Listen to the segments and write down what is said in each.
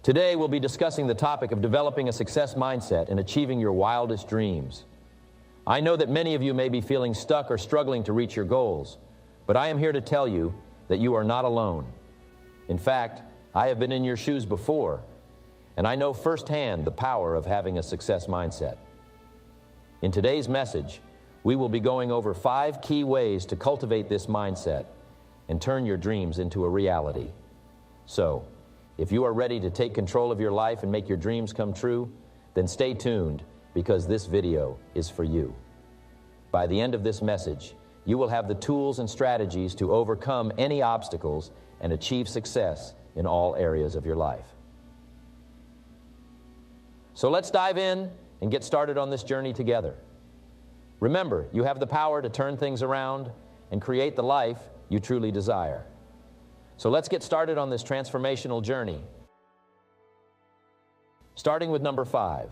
Today, we'll be discussing the topic of developing a success mindset and achieving your wildest dreams. I know that many of you may be feeling stuck or struggling to reach your goals, but I am here to tell you that you are not alone. In fact, I have been in your shoes before, and I know firsthand the power of having a success mindset. In today's message, we will be going over 5 key ways to cultivate this mindset and turn your dreams into a reality. So, if you are ready to take control of your life and make your dreams come true, then stay tuned because this video is for you. By the end of this message, you will have the tools and strategies to overcome any obstacles and achieve success in all areas of your life. So let's dive in and get started on this journey together. Remember, you have the power to turn things around and create the life you truly desire. So let's get started on this transformational journey. Starting with number 5,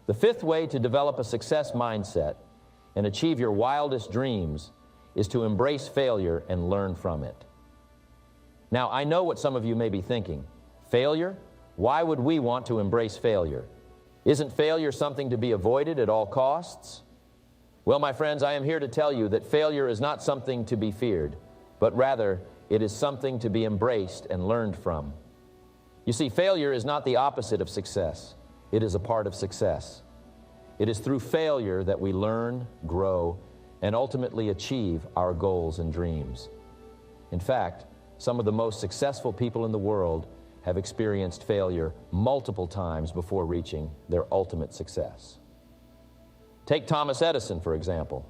the 5th way to develop a success mindset and achieve your wildest dreams is to embrace failure and learn from it. Now, I know what some of you may be thinking. Failure? Why would we want to embrace failure? Isn't failure something to be avoided at all costs? Well, my friends, I am here to tell you that failure is not something to be feared, but rather it is something to be embraced and learned from. You see, failure is not the opposite of success. It is a part of success. It is through failure that we learn, grow, and ultimately achieve our goals and dreams. In fact, some of the most successful people in the world have experienced failure multiple times before reaching their ultimate success. Take Thomas Edison, for example.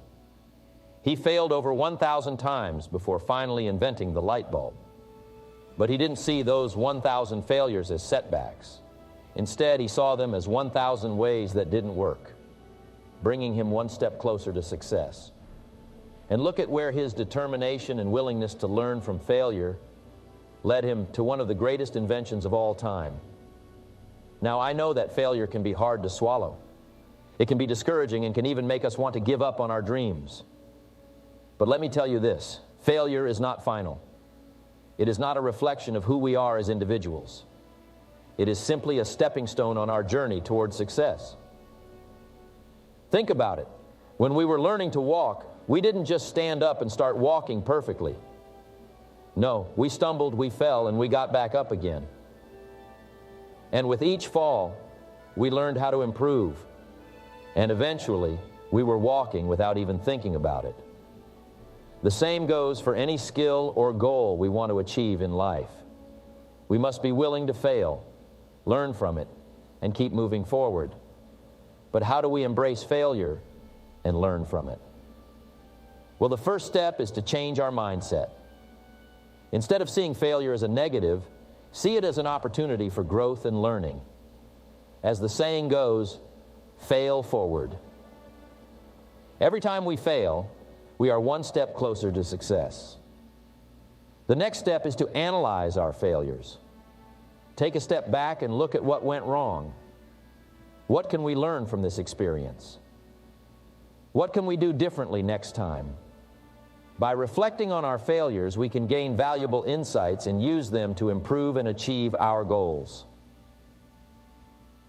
He failed over 1,000 times before finally inventing the light bulb. But he didn't see those 1,000 failures as setbacks. Instead, he saw them as 1,000 ways that didn't work, bringing him one step closer to success. And look at where his determination and willingness to learn from failure led him to one of the greatest inventions of all time. Now, I know that failure can be hard to swallow. It can be discouraging and can even make us want to give up on our dreams. But let me tell you this, failure is not final. It is not a reflection of who we are as individuals. It is simply a stepping stone on our journey towards success. Think about it. When we were learning to walk, we didn't just stand up and start walking perfectly. No, we stumbled, we fell, and we got back up again. And with each fall, we learned how to improve. And eventually, we were walking without even thinking about it. The same goes for any skill or goal we want to achieve in life. We must be willing to fail, learn from it, and keep moving forward. But how do we embrace failure and learn from it? Well, the first step is to change our mindset. Instead of seeing failure as a negative, see it as an opportunity for growth and learning. As the saying goes, fail forward. Every time we fail, we are one step closer to success. The next step is to analyze our failures. Take a step back and look at what went wrong. What can we learn from this experience? What can we do differently next time? By reflecting on our failures, we can gain valuable insights and use them to improve and achieve our goals.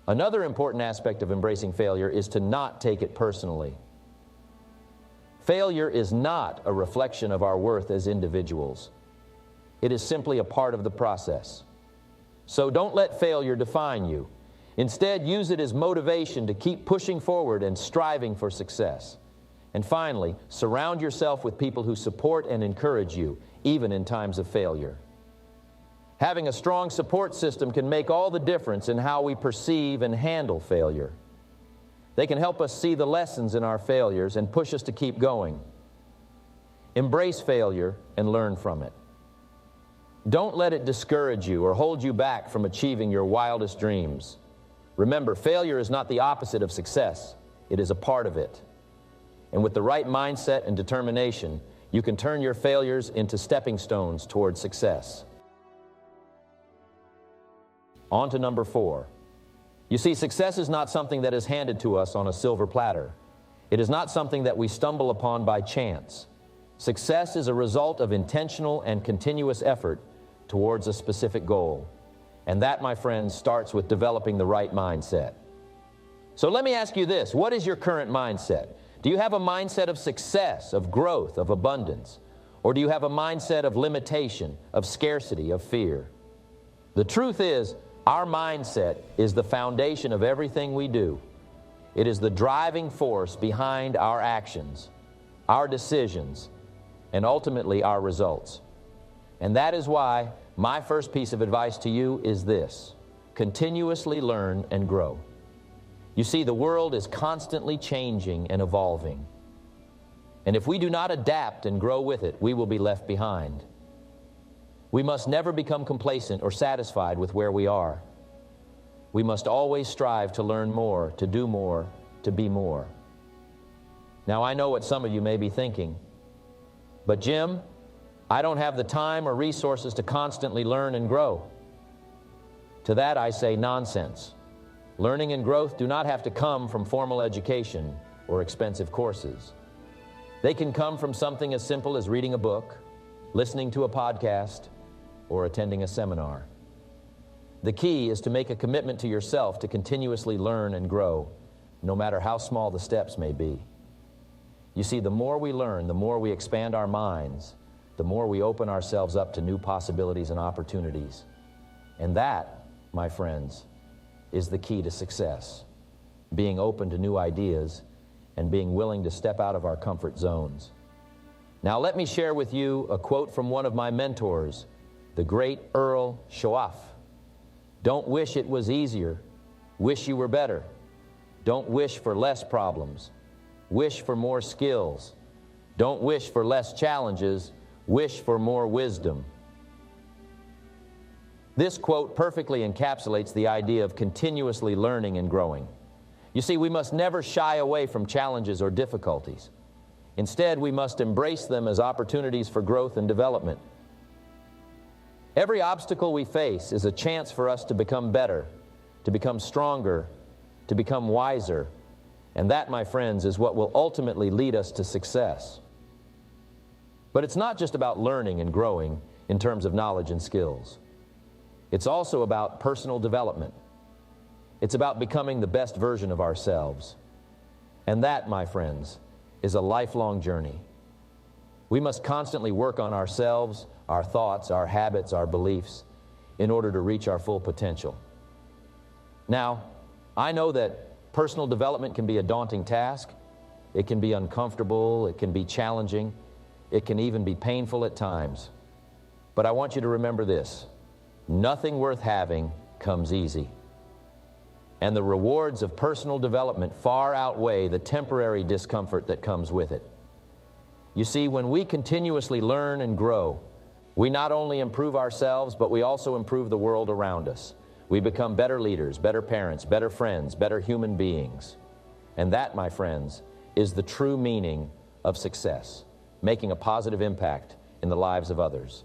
Another important aspect of embracing failure is to not take it personally. Failure is not a reflection of our worth as individuals. It is simply a part of the process. So don't let failure define you. Instead, use it as motivation to keep pushing forward and striving for success. And finally, surround yourself with people who support and encourage you, even in times of failure. Having a strong support system can make all the difference in how we perceive and handle failure. They can help us see the lessons in our failures and push us to keep going. Embrace failure and learn from it. Don't let it discourage you or hold you back from achieving your wildest dreams. Remember, failure is not the opposite of success. It is a part of it. And with the right mindset and determination, you can turn your failures into stepping stones toward success. On to number 4. You see, success is not something that is handed to us on a silver platter. It is not something that we stumble upon by chance. Success is a result of intentional and continuous effort towards a specific goal. And that, my friends, starts with developing the right mindset. So let me ask you this. What is your current mindset? Do you have a mindset of success, of growth, of abundance? Or do you have a mindset of limitation, of scarcity, of fear? The truth is, our mindset is the foundation of everything we do. It is the driving force behind our actions, our decisions, and ultimately our results. And that is why my first piece of advice to you is this: continuously learn and grow. You see, the world is constantly changing and evolving. And if we do not adapt and grow with it, we will be left behind. We must never become complacent or satisfied with where we are. We must always strive to learn more, to do more, to be more. Now, I know what some of you may be thinking, but Jim, I don't have the time or resources to constantly learn and grow. To that I say nonsense. Learning and growth do not have to come from formal education or expensive courses. They can come from something as simple as reading a book, listening to a podcast, or attending a seminar. The key is to make a commitment to yourself to continuously learn and grow, no matter how small the steps may be. You see, the more we learn, the more we expand our minds, the more we open ourselves up to new possibilities and opportunities. And that, my friends, is the key to success. Being open to new ideas and being willing to step out of our comfort zones. Now let me share with you a quote from one of my mentors, the great Earl Schoaf. Don't wish it was easier, wish you were better. Don't wish for less problems, wish for more skills. Don't wish for less challenges, wish for more wisdom. This quote perfectly encapsulates the idea of continuously learning and growing. You see, we must never shy away from challenges or difficulties. Instead, we must embrace them as opportunities for growth and development. Every obstacle we face is a chance for us to become better, to become stronger, to become wiser. And that, my friends, is what will ultimately lead us to success. But it's not just about learning and growing in terms of knowledge and skills. It's also about personal development. It's about becoming the best version of ourselves. And that, my friends, is a lifelong journey. We must constantly work on ourselves, our thoughts, our habits, our beliefs, in order to reach our full potential. Now, I know that personal development can be a daunting task. It can be uncomfortable. It can be challenging. It can even be painful at times. But I want you to remember this: nothing worth having comes easy. And the rewards of personal development far outweigh the temporary discomfort that comes with it. You see, when we continuously learn and grow, we not only improve ourselves, but we also improve the world around us. We become better leaders, better parents, better friends, better human beings. And that, my friends, is the true meaning of success, making a positive impact in the lives of others.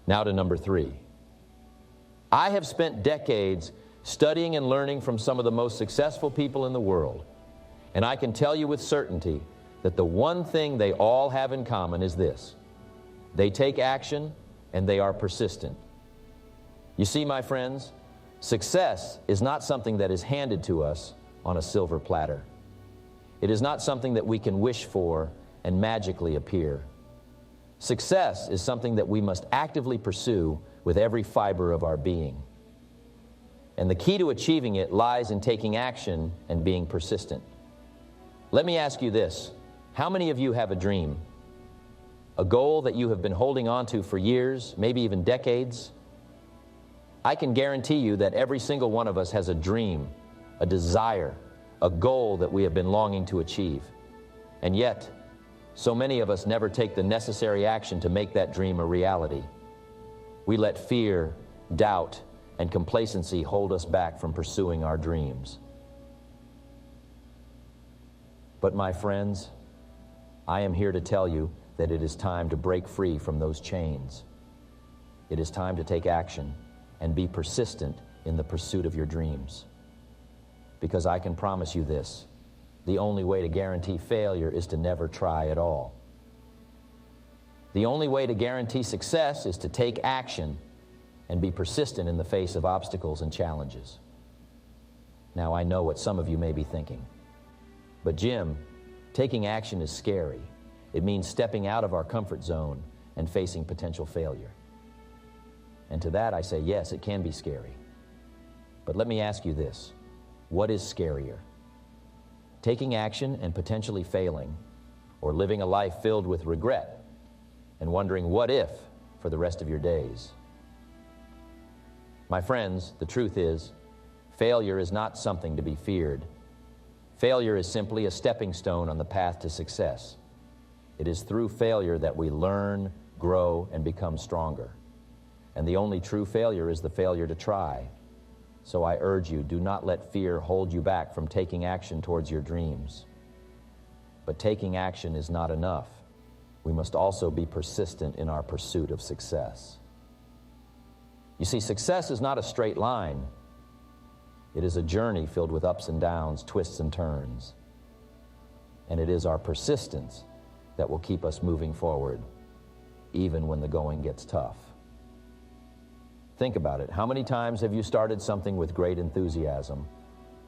Now to number 3. I have spent decades studying and learning from some of the most successful people in the world, and I can tell you with certainty that the one thing they all have in common is this: they take action and they are persistent. You see, my friends, success is not something that is handed to us on a silver platter. It is not something that we can wish for and magically appear. Success is something that we must actively pursue with every fiber of our being. And the key to achieving it lies in taking action and being persistent. Let me ask you this: how many of you have a dream? A goal that you have been holding on to for years, maybe even decades? I can guarantee you that every single one of us has a dream, a desire, a goal that we have been longing to achieve. And yet, so many of us never take the necessary action to make that dream a reality. We let fear, doubt, and complacency hold us back from pursuing our dreams. But my friends, I am here to tell you that it is time to break free from those chains. It is time to take action and be persistent in the pursuit of your dreams. Because I can promise you this: the only way to guarantee failure is to never try at all. The only way to guarantee success is to take action and be persistent in the face of obstacles and challenges. Now, I know what some of you may be thinking. But Jim, taking action is scary. It means stepping out of our comfort zone and facing potential failure. And to that I say, yes, it can be scary. But let me ask you this. What is scarier? Taking action and potentially failing, or living a life filled with regret and wondering what if for the rest of your days? My friends, the truth is, failure is not something to be feared. Failure is simply a stepping stone on the path to success. It is through failure that we learn, grow, and become stronger. And the only true failure is the failure to try. So I urge you, do not let fear hold you back from taking action towards your dreams. But taking action is not enough. We must also be persistent in our pursuit of success. You see, success is not a straight line. It is a journey filled with ups and downs, twists and turns. And it is our persistence that will keep us moving forward, even when the going gets tough. Think about it. How many times have you started something with great enthusiasm,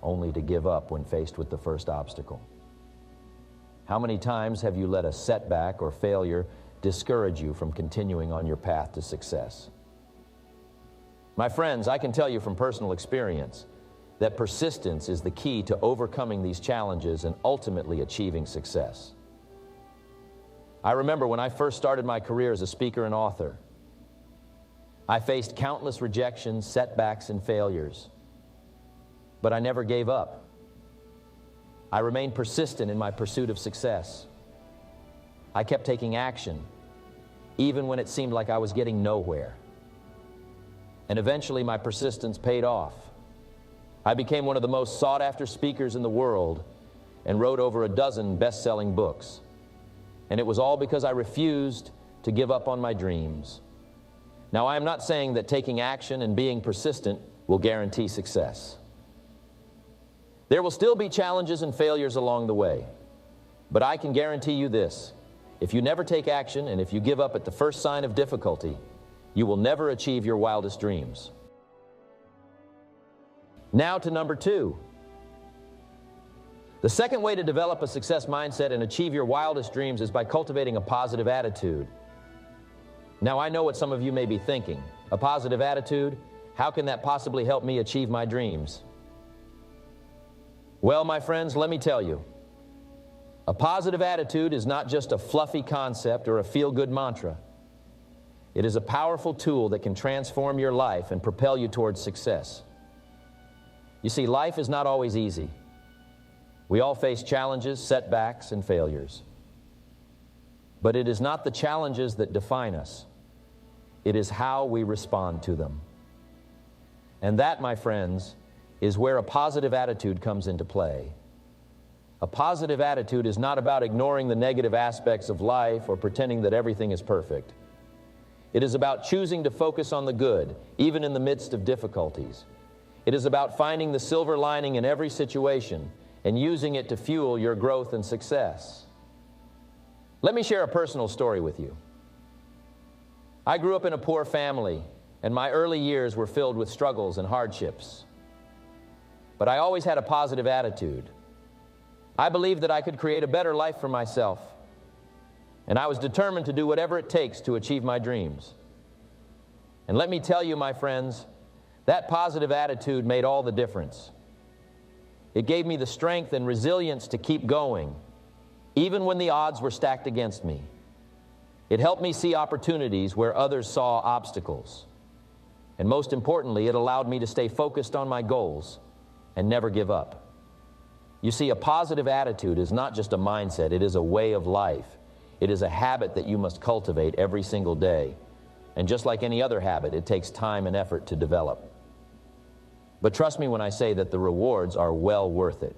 only to give up when faced with the first obstacle? How many times have you let a setback or failure discourage you from continuing on your path to success? My friends, I can tell you from personal experience that persistence is the key to overcoming these challenges and ultimately achieving success. I remember when I first started my career as a speaker and author, I faced countless rejections, setbacks, and failures, but I never gave up. I remained persistent in my pursuit of success. I kept taking action, even when it seemed like I was getting nowhere. And eventually my persistence paid off. I became one of the most sought-after speakers in the world and wrote over a dozen best-selling books. And it was all because I refused to give up on my dreams. Now, I am not saying that taking action and being persistent will guarantee success. There will still be challenges and failures along the way. But I can guarantee you this: if you never take action and if you give up at the first sign of difficulty, you will never achieve your wildest dreams. Now to number 2. The second way to develop a success mindset and achieve your wildest dreams is by cultivating a positive attitude. Now, I know what some of you may be thinking. A positive attitude? How can that possibly help me achieve my dreams? Well, my friends, let me tell you. A positive attitude is not just a fluffy concept or a feel-good mantra. It is a powerful tool that can transform your life and propel you towards success. You see, life is not always easy. We all face challenges, setbacks, and failures. But it is not the challenges that define us. It is how we respond to them. And that, my friends, is where a positive attitude comes into play. A positive attitude is not about ignoring the negative aspects of life or pretending that everything is perfect. It is about choosing to focus on the good, even in the midst of difficulties. It is about finding the silver lining in every situation and using it to fuel your growth and success. Let me share a personal story with you. I grew up in a poor family, and my early years were filled with struggles and hardships. But I always had a positive attitude. I believed that I could create a better life for myself, and I was determined to do whatever it takes to achieve my dreams. And let me tell you, my friends, that positive attitude made all the difference. It gave me the strength and resilience to keep going, even when the odds were stacked against me. It helped me see opportunities where others saw obstacles. And most importantly, it allowed me to stay focused on my goals and never give up. You see, a positive attitude is not just a mindset, it is a way of life. It is a habit that you must cultivate every single day. And just like any other habit, it takes time and effort to develop. But trust me when I say that the rewards are well worth it.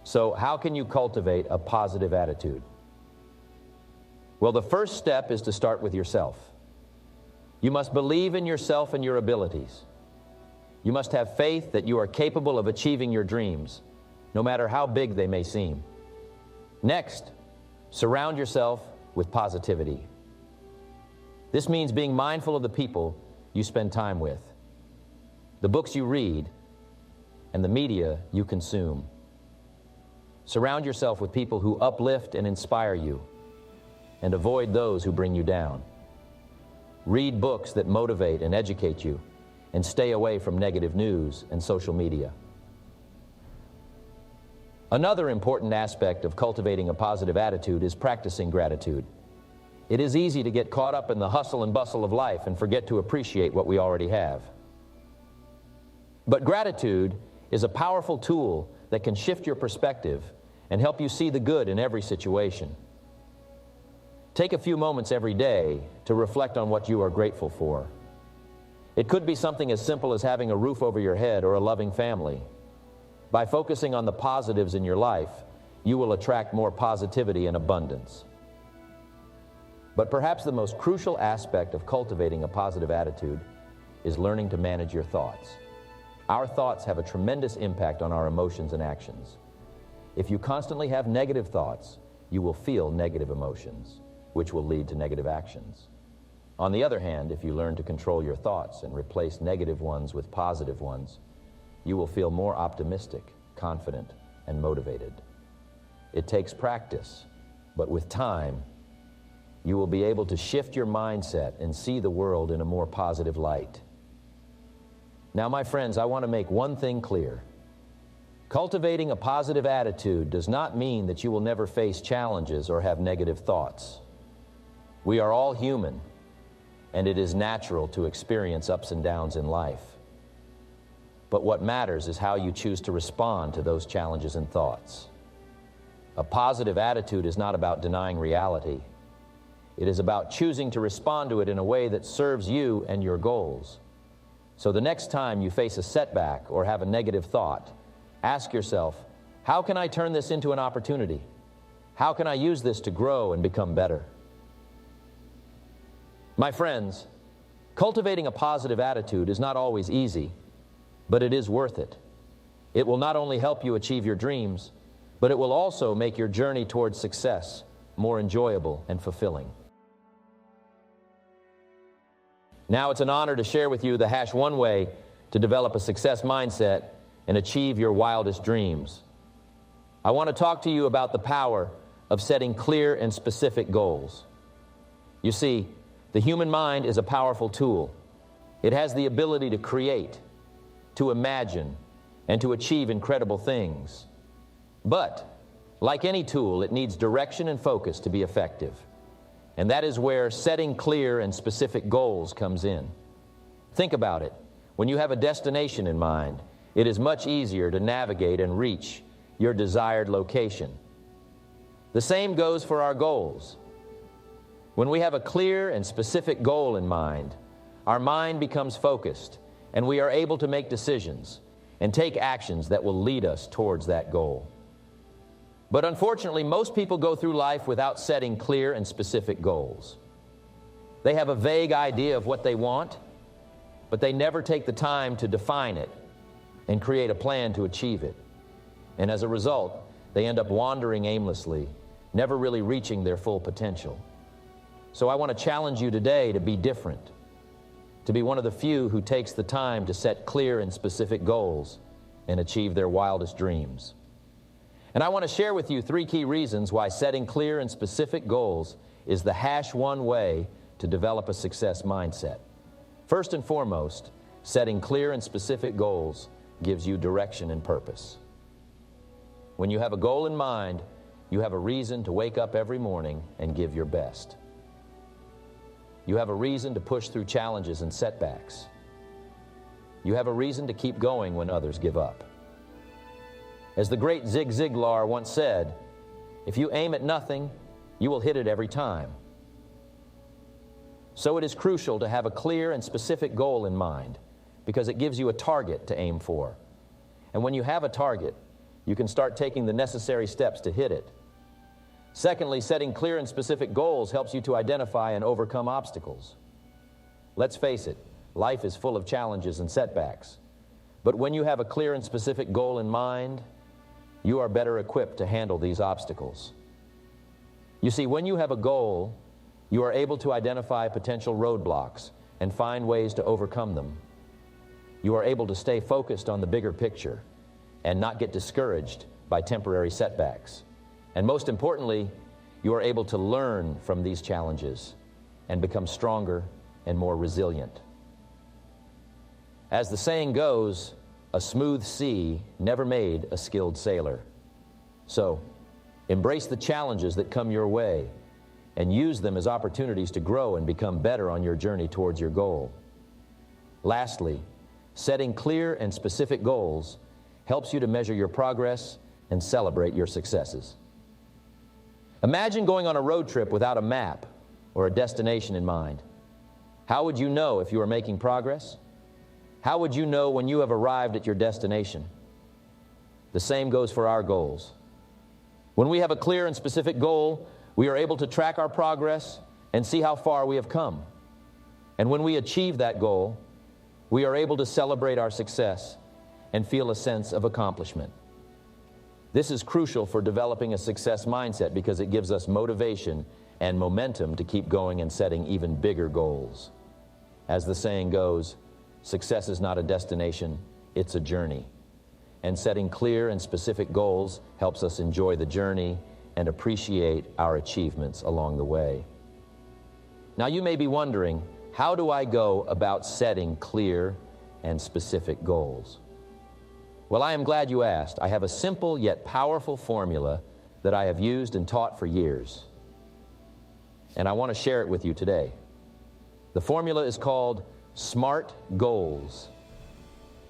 So how can you cultivate a positive attitude? Well, the first step is to start with yourself. You must believe in yourself and your abilities. You must have faith that you are capable of achieving your dreams, no matter how big they may seem. Next, surround yourself with positivity. This means being mindful of the people you spend time with, the books you read, and the media you consume. Surround yourself with people who uplift and inspire you, and avoid those who bring you down. Read books that motivate and educate you, and stay away from negative news and social media. Another important aspect of cultivating a positive attitude is practicing gratitude. It is easy to get caught up in the hustle and bustle of life and forget to appreciate what we already have. But gratitude is a powerful tool that can shift your perspective and help you see the good in every situation. Take a few moments every day to reflect on what you are grateful for. It could be something as simple as having a roof over your head or a loving family. By focusing on the positives in your life, you will attract more positivity and abundance. But perhaps the most crucial aspect of cultivating a positive attitude is learning to manage your thoughts. Our thoughts have a tremendous impact on our emotions and actions. If you constantly have negative thoughts, you will feel negative emotions, which will lead to negative actions. On the other hand, if you learn to control your thoughts and replace negative ones with positive ones, you will feel more optimistic, confident, and motivated. It takes practice, but with time, you will be able to shift your mindset and see the world in a more positive light. Now, my friends, I want to make one thing clear. Cultivating a positive attitude does not mean that you will never face challenges or have negative thoughts. We are all human, and it is natural to experience ups and downs in life. But what matters is how you choose to respond to those challenges and thoughts. A positive attitude is not about denying reality. It is about choosing to respond to it in a way that serves you and your goals. So the next time you face a setback or have a negative thought, ask yourself, how can I turn this into an opportunity? How can I use this to grow and become better? My friends, cultivating a positive attitude is not always easy, but it is worth it. It will not only help you achieve your dreams, but it will also make your journey towards success more enjoyable and fulfilling. Now it's an honor to share with you the #1 way to develop a success mindset and achieve your wildest dreams. I want to talk to you about the power of setting clear and specific goals. You see, the human mind is a powerful tool. It has the ability to create, to imagine, and to achieve incredible things. But, like any tool, it needs direction and focus to be effective. And that is where setting clear and specific goals comes in. Think about it. When you have a destination in mind, it is much easier to navigate and reach your desired location. The same goes for our goals. When we have a clear and specific goal in mind, our mind becomes focused, and we are able to make decisions and take actions that will lead us towards that goal. But unfortunately, most people go through life without setting clear and specific goals. They have a vague idea of what they want, but they never take the time to define it and create a plan to achieve it. And as a result, they end up wandering aimlessly, never really reaching their full potential. So I want to challenge you today to be different, to be one of the few who takes the time to set clear and specific goals and achieve their wildest dreams. And I want to share with you 3 key reasons why setting clear and specific goals is the #1 way to develop a success mindset. First and foremost, setting clear and specific goals gives you direction and purpose. When you have a goal in mind, you have a reason to wake up every morning and give your best. You have a reason to push through challenges and setbacks. You have a reason to keep going when others give up. As the great Zig Ziglar once said, if you aim at nothing, you will hit it every time. So it is crucial to have a clear and specific goal in mind, because it gives you a target to aim for. And when you have a target, you can start taking the necessary steps to hit it. Secondly, setting clear and specific goals helps you to identify and overcome obstacles. Let's face it, life is full of challenges and setbacks. But when you have a clear and specific goal in mind, you are better equipped to handle these obstacles. You see, when you have a goal, you are able to identify potential roadblocks and find ways to overcome them, you are able to stay focused on the bigger picture and not get discouraged by temporary setbacks. And most importantly, you are able to learn from these challenges and become stronger and more resilient. As the saying goes, a smooth sea never made a skilled sailor. So, embrace the challenges that come your way and use them as opportunities to grow and become better on your journey towards your goal. Lastly, setting clear and specific goals helps you to measure your progress and celebrate your successes. Imagine going on a road trip without a map or a destination in mind. How would you know if you are making progress? How would you know when you have arrived at your destination? The same goes for our goals. When we have a clear and specific goal, we are able to track our progress and see how far we have come. And when we achieve that goal, we are able to celebrate our success and feel a sense of accomplishment. This is crucial for developing a success mindset because it gives us motivation and momentum to keep going and setting even bigger goals. As the saying goes, success is not a destination, it's a journey. And setting clear and specific goals helps us enjoy the journey and appreciate our achievements along the way. Now you may be wondering, how do I go about setting clear and specific goals? Well, I am glad you asked. I have a simple yet powerful formula that I have used and taught for years. And I want to share it with you today. The formula is called SMART goals.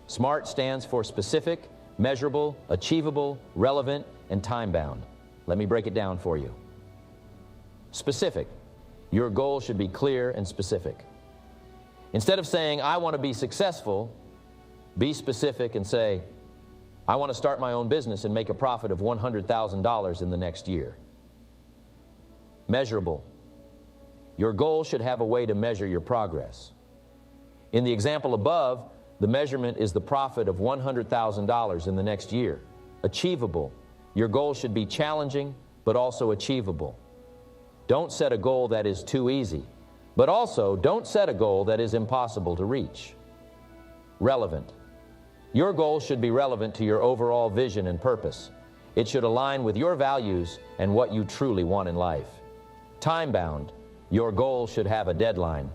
SMART stands for specific, measurable, achievable, relevant, and time-bound. Let me break it down for you. Specific. Your goal should be clear and specific. Instead of saying, I want to be successful, be specific and say, I want to start my own business and make a profit of $100,000 in the next year. Measurable. Your goal should have a way to measure your progress. In the example above, the measurement is the profit of $100,000 in the next year. Achievable. Your goal should be challenging, but also achievable. Don't set a goal that is too easy, but also don't set a goal that is impossible to reach. Relevant. Your goal should be relevant to your overall vision and purpose. It should align with your values and what you truly want in life. Time-bound. Your goal should have a deadline.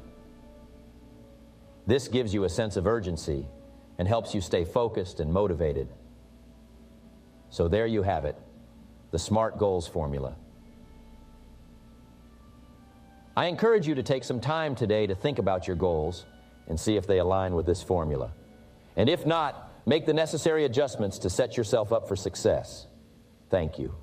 This gives you a sense of urgency and helps you stay focused and motivated. So there you have it, the SMART goals formula. I encourage you to take some time today to think about your goals and see if they align with this formula. And if not, make the necessary adjustments to set yourself up for success. Thank you.